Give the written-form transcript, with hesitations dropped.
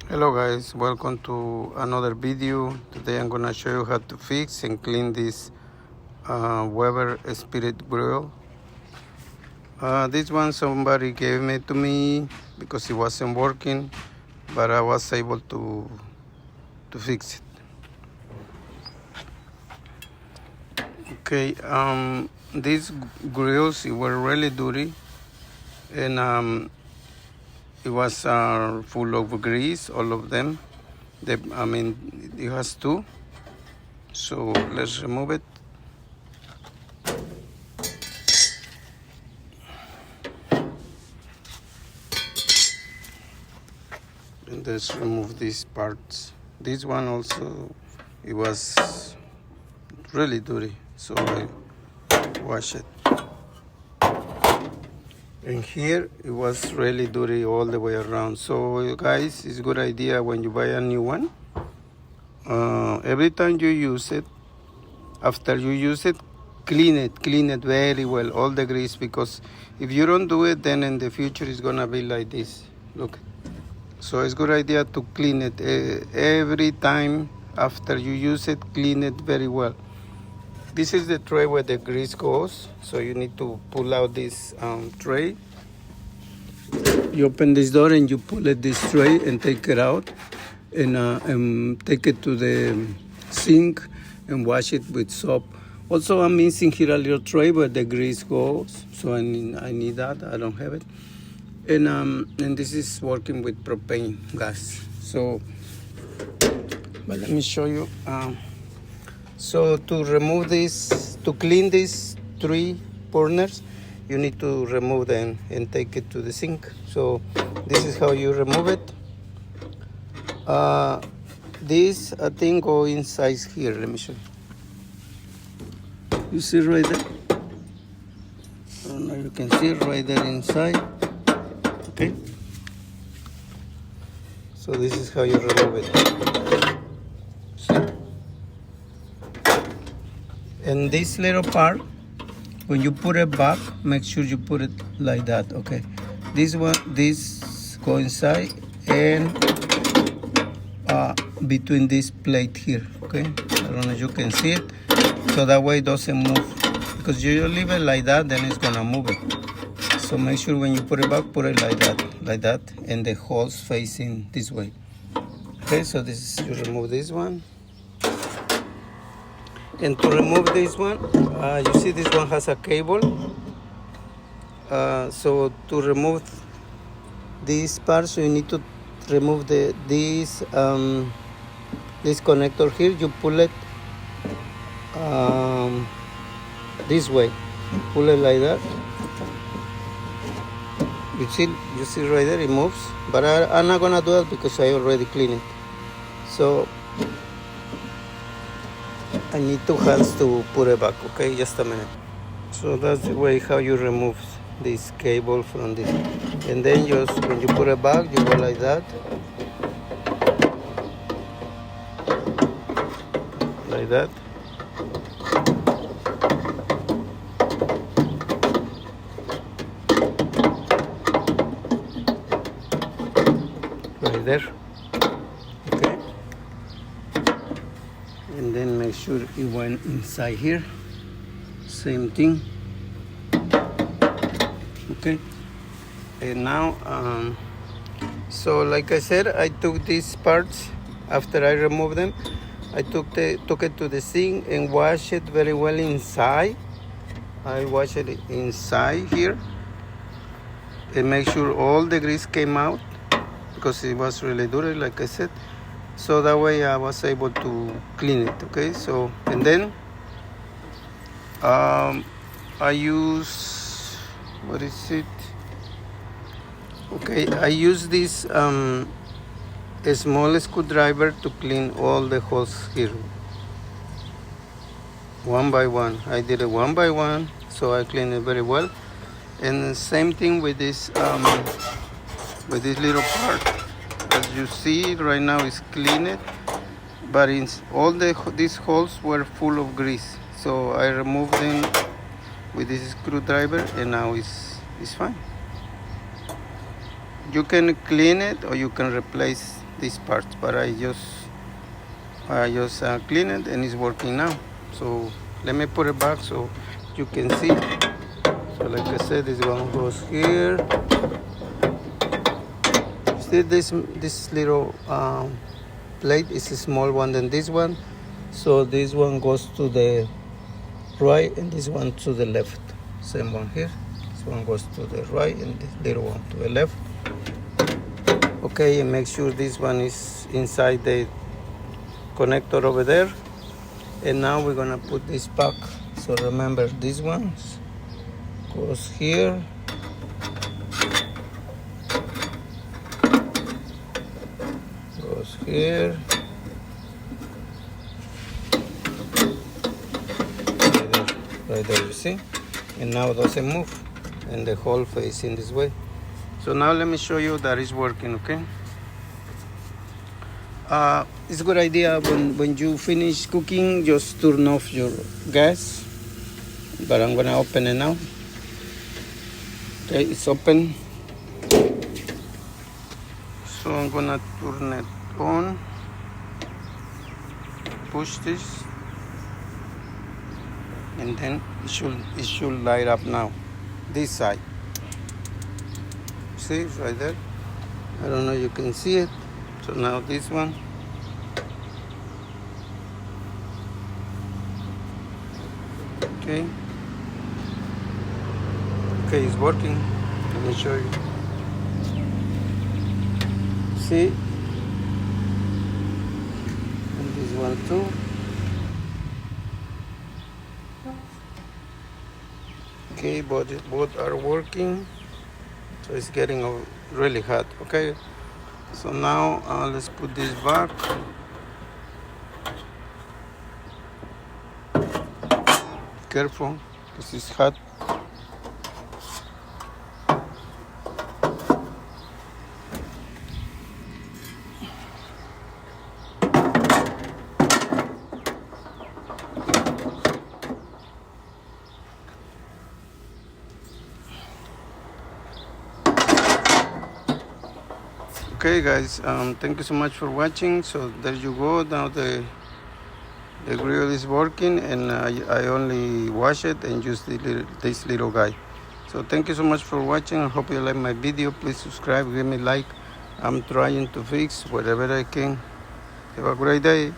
Hello guys, welcome to another video. Today I'm gonna show you how to fix and clean this Weber Spirit Grill. This one somebody gave it to me because it wasn't working, but I was able to fix it. Okay, these grills were really dirty, and it was full of grease, all of them. It has two. So let's remove it. And let's remove these parts. This one also, it was really dirty, so I wash it. And here it was really dirty all the way around. So guys, it's a good idea when you buy a new one. Every time you use it, after you use it, clean it very well, all the grease, because if you don't do it, then in the future it's gonna be like this. Look. So it's a good idea to clean it every time after you use it. Clean it very well. This is the tray where the grease goes, so you need to pull out this tray. You open this door and you pull it this tray and take it out, and take it to the sink and wash it with soap. Also, I'm missing here a little tray where the grease goes, so I need that. I don't have it. And this is working with propane gas. So, but let me show you. So to remove this, to clean these three burners, you need to remove them and take it to the sink. So this is how you remove it. This I think go inside here. Let me show you. You see right there? I don't know if you can see it right there inside. Okay. So this is how you remove it. See? And this little part, when you put it back, make sure you put it like that. Okay. This go inside and between this plate here. Okay. I don't know if you can see it. So that way it doesn't move. Because you leave it like that, then it's gonna move it. So make sure when you put it back, put it like that, and the holes facing this way. Okay, so this is, you remove this one. And to remove this one, you see this one has a cable. So to remove this part, so you need to remove this connector here. You pull it this way. Pull it like that. You see right there, it moves. But I'm not gonna do it because I already cleaned it. So I need 2 hands to put it back. Okay, just a minute. So that's the way how you remove this cable from this. And then just when you put it back, you go like that. Like that. Right there. Okay. And then make sure it went inside here. Same thing. Okay. And now, so like I said, I took these parts after I removed them. I took it to the sink and washed it very well inside. I washed it inside here and make sure all the grease came out because it was really dirty, like I said. So that way I was able to clean it. Okay. So and then I use, what is it? Okay, I use this a small screwdriver to clean all the holes here, one by one. I did it one by one, so I cleaned it very well. And the same thing with this little part. As you see right now, it's cleaned, but all these holes were full of grease. So I removed them with this screwdriver, and now it's fine. You can clean it or you can replace these parts, but I just clean it and it's working now. So let me put it back so you can see. So like I said, this one goes here. See this little plate is a small one than this one, so this one goes to the right and this one to the left. Same one here. This one goes to the right and this little one to the left. Okay, and make sure this one is inside the connector over there. And now we're gonna put this back. So remember, this one goes here. Goes here. Right there, you see? And now it doesn't move. And the whole face in this way. So now let me show you that it's working, okay? It's a good idea when you finish cooking, just turn off your gas. But I'm gonna open it now. Okay, it's open. So I'm gonna turn it on. Push this. And then it should light up now. This side. See, it's right there. I don't know if you can see it. So now this one. Okay. Okay, it's working. Let me show you. See? And this one too. Okay, both are working. So it's getting really hot. Okay. So now let's put this back. Careful, this is hot. Okay guys, thank you so much for watching. So there you go. Now the grill is working, and I only wash it and use this little guy. So thank you so much for watching. I hope you like my video. Please subscribe, give me a like. I'm trying to fix whatever I can. Have a great day.